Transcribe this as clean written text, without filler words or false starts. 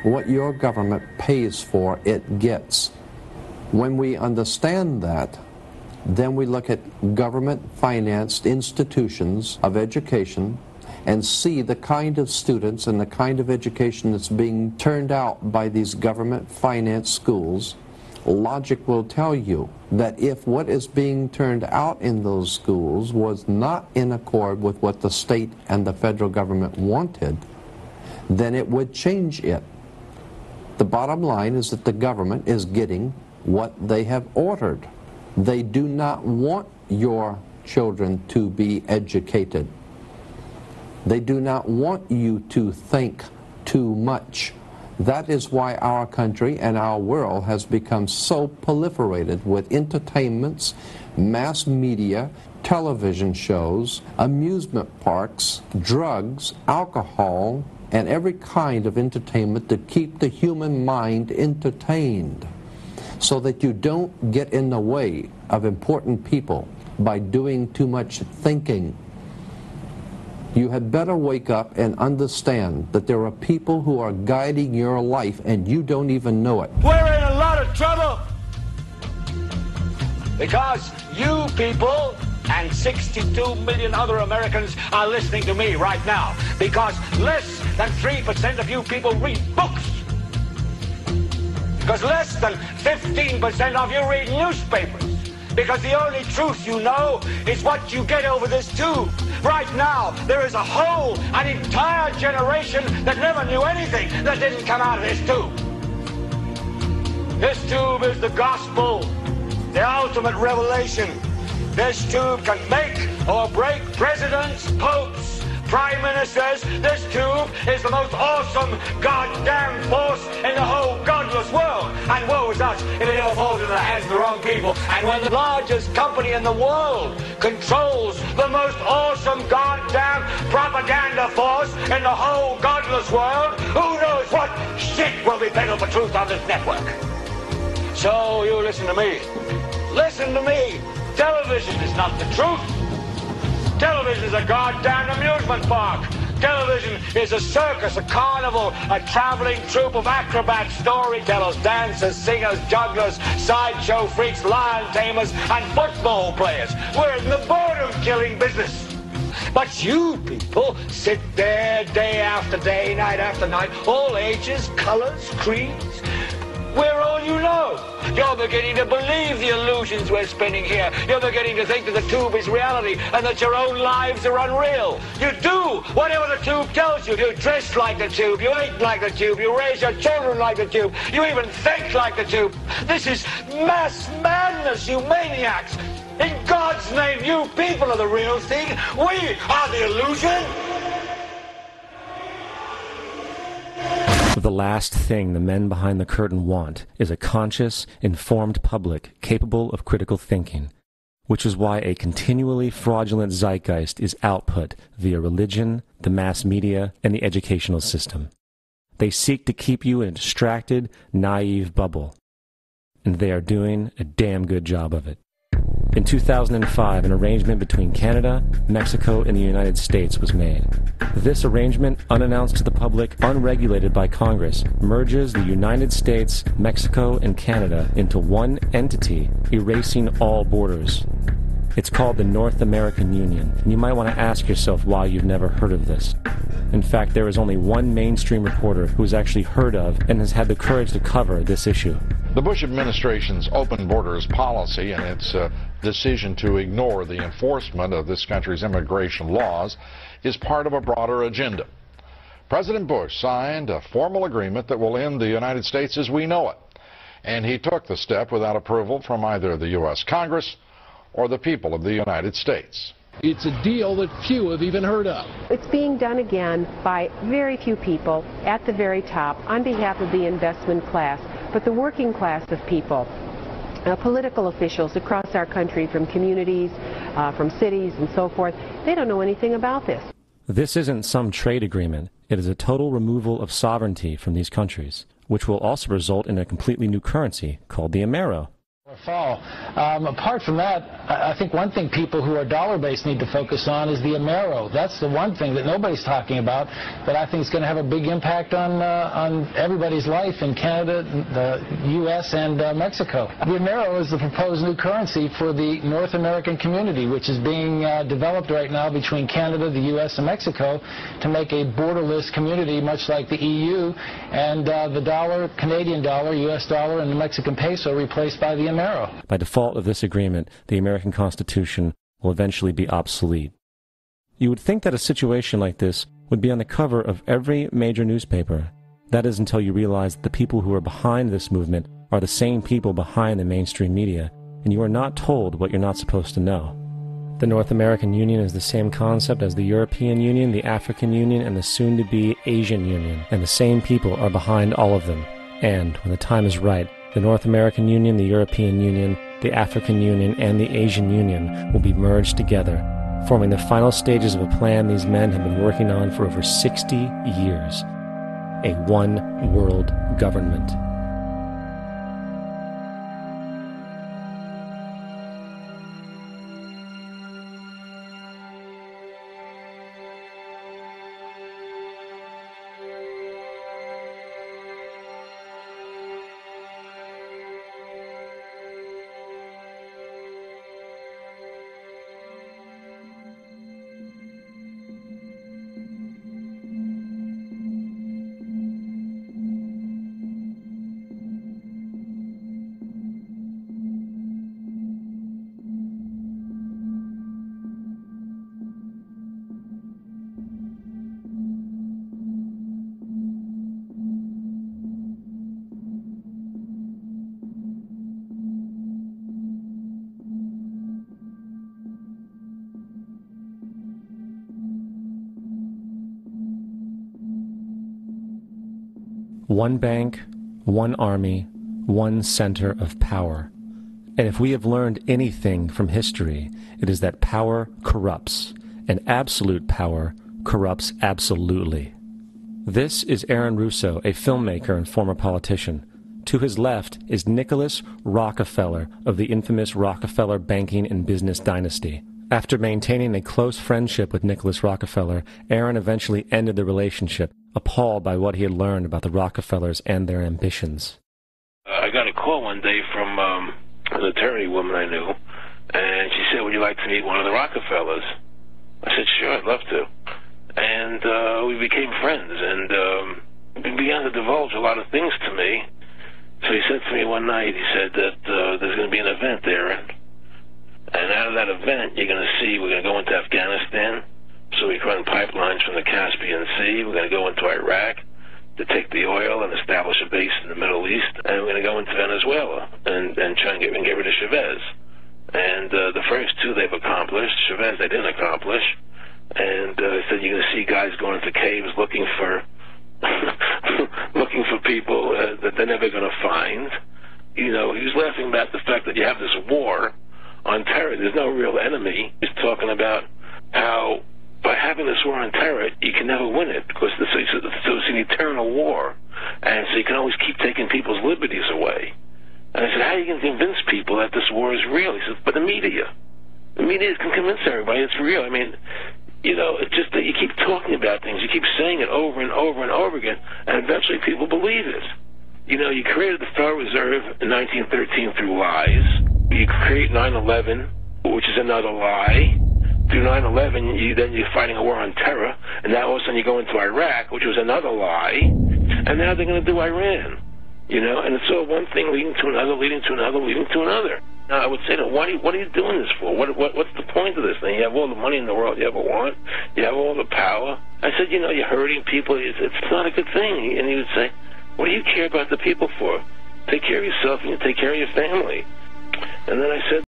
what your government pays for, it gets. When we understand that, then we look at government-financed institutions of education and see the kind of students and the kind of education that's being turned out by these government-financed schools. Logic will tell you that if what is being turned out in those schools was not in accord with what the state and the federal government wanted, then it would change it. The bottom line is that the government is getting what they have ordered. They do not want your children to be educated. They do not want you to think too much. That is why our country and our world has become so proliferated with entertainments, mass media, television shows, amusement parks, drugs, alcohol, and every kind of entertainment to keep the human mind entertained, so that you don't get in the way of important people by doing too much thinking. You had better wake up and understand that there are people who are guiding your life and you don't even know it. We're in a lot of trouble because you people and 62 million other Americans are listening to me right now, because less than 3% of you people read books, because less than 15% of you read newspapers, because the only truth you know is what you get over this tube. Right now, there is an entire generation that never knew anything that didn't come out of this tube. This tube is the gospel, the ultimate revelation. This tube can make or break presidents, popes, prime ministers. This tube is the most awesome goddamn force in the whole godless world. And woe is us if it ever falls into the hands of the wrong people. And when the largest company in the world controls the most awesome goddamn propaganda force in the whole godless world, who knows what shit will be peddled for truth on this network. So you listen to me. Listen to me. Television is not the truth. Television is a goddamn amusement park. Television is a circus, a carnival, a traveling troupe of acrobats, storytellers, dancers, singers, jugglers, sideshow freaks, lion tamers, and football players. We're in the boredom-killing business. But you people sit there day after day, night after night, all ages, colors, creeds. We're all you know. You're beginning to believe the illusions we're spinning here. You're beginning to think that the tube is reality and that your own lives are unreal. You do whatever the tube tells you. You dress like the tube. You eat like the tube. You raise your children like the tube. You even think like the tube. This is mass madness, you maniacs. In God's name, you people are the real thing. We are the illusion. The last thing the men behind the curtain want is a conscious, informed public capable of critical thinking, which is why a continually fraudulent zeitgeist is output via religion, the mass media, and the educational system. They seek to keep you in a distracted, naive bubble, and they are doing a damn good job of it. In 2005, an arrangement between Canada, Mexico, and the United States was made. This arrangement, unannounced to the public, unregulated by Congress, merges the United States, Mexico, and Canada into one entity, erasing all borders. It's called the North American Union, and you might want to ask yourself why you've never heard of this. In fact, there is only one mainstream reporter who has actually heard of and has had the courage to cover this issue. The Bush administration's open borders policy and its decision to ignore the enforcement of this country's immigration laws is part of a broader agenda. President Bush signed a formal agreement that will end the United States as we know it, and he took the step without approval from either the U.S. Congress or the people of the United States. It's a deal that few have even heard of. It's being done again by very few people at the very top on behalf of the investment class, but the working class of people, political officials across our country, from communities, from cities and so forth, they don't know anything about this. This isn't some trade agreement. It is a total removal of sovereignty from these countries, which will also result in a completely new currency called the Amero. Fall. Apart from that, I think one thing people who are dollar-based need to focus on is the Amero. That's the one thing that nobody's talking about, but I think it's going to have a big impact on everybody's life in Canada, the U.S., and Mexico. The Amero is the proposed new currency for the North American community, which is being developed right now between Canada, the U.S., and Mexico to make a borderless community, much like the EU, and the dollar, Canadian dollar, U.S. dollar, and the Mexican peso replaced by the Amero. By default of this agreement, the American Constitution will eventually be obsolete. You would think that a situation like this would be on the cover of every major newspaper. That is until you realize that the people who are behind this movement are the same people behind the mainstream media, and you are not told what you're not supposed to know. The North American Union is the same concept as the European Union, the African Union, and the soon-to-be Asian Union, and the same people are behind all of them. And, when the time is right, the North American Union, the European Union, the African Union, and the Asian Union will be merged together, forming the final stages of a plan these men have been working on for over 60 years. A one-world government. One bank, one army, one center of power. And if we have learned anything from history, it is that power corrupts, and absolute power corrupts absolutely. This is Aaron Russo, a filmmaker and former politician. To his left is Nicholas Rockefeller of the infamous Rockefeller banking and business dynasty. After maintaining a close friendship with Nicholas Rockefeller, Aaron eventually ended the relationship, appalled by what he had learned about the Rockefellers and their ambitions. I got a call one day from an attorney woman I knew, and she said, "Would you like to meet one of the Rockefellers?" I said, "Sure, I'd love to." And we became friends, and he began to divulge a lot of things to me. So he said to me one night, he said that there's going to be an event there, and out of that event, you're going to see we're going to go into Afghanistan. So we run pipelines from the Caspian Sea. We're going to go into Iraq to take the oil and establish a base in the Middle East. And we're going to go into Venezuela and try and get rid of Chavez. And the first two they've accomplished. Chavez they didn't accomplish. And he said you're going to see guys going into caves looking for looking for people that they're never going to find. You know, he was laughing about the fact that you have this war on terror. There's no real enemy. He's talking about how by having this war on terror, you can never win it because so it's an eternal war, and so you can always keep taking people's liberties away. And I said, how are you going to convince people that this war is real? He said, but the media can convince everybody it's real. I mean, you know, it's just that you keep talking about things, you keep saying it over and over and over again, and eventually people believe it. You know, you created the Federal Reserve in 1913 through lies. You create 9/11, which is another lie. Through 9/11, then you're fighting a war on terror, and now all of a sudden you go into Iraq, which was another lie, and now they're going to do Iran, you know, and it's all one thing leading to another, leading to another, leading to another. Now, I would say to them, what are you doing this for? What's the point of this thing? You have all the money in the world you ever want. You have all the power. I said, you know, you're hurting people. It's not a good thing. And he would say, what do you care about the people for? Take care of yourself and you take care of your family. And then I said,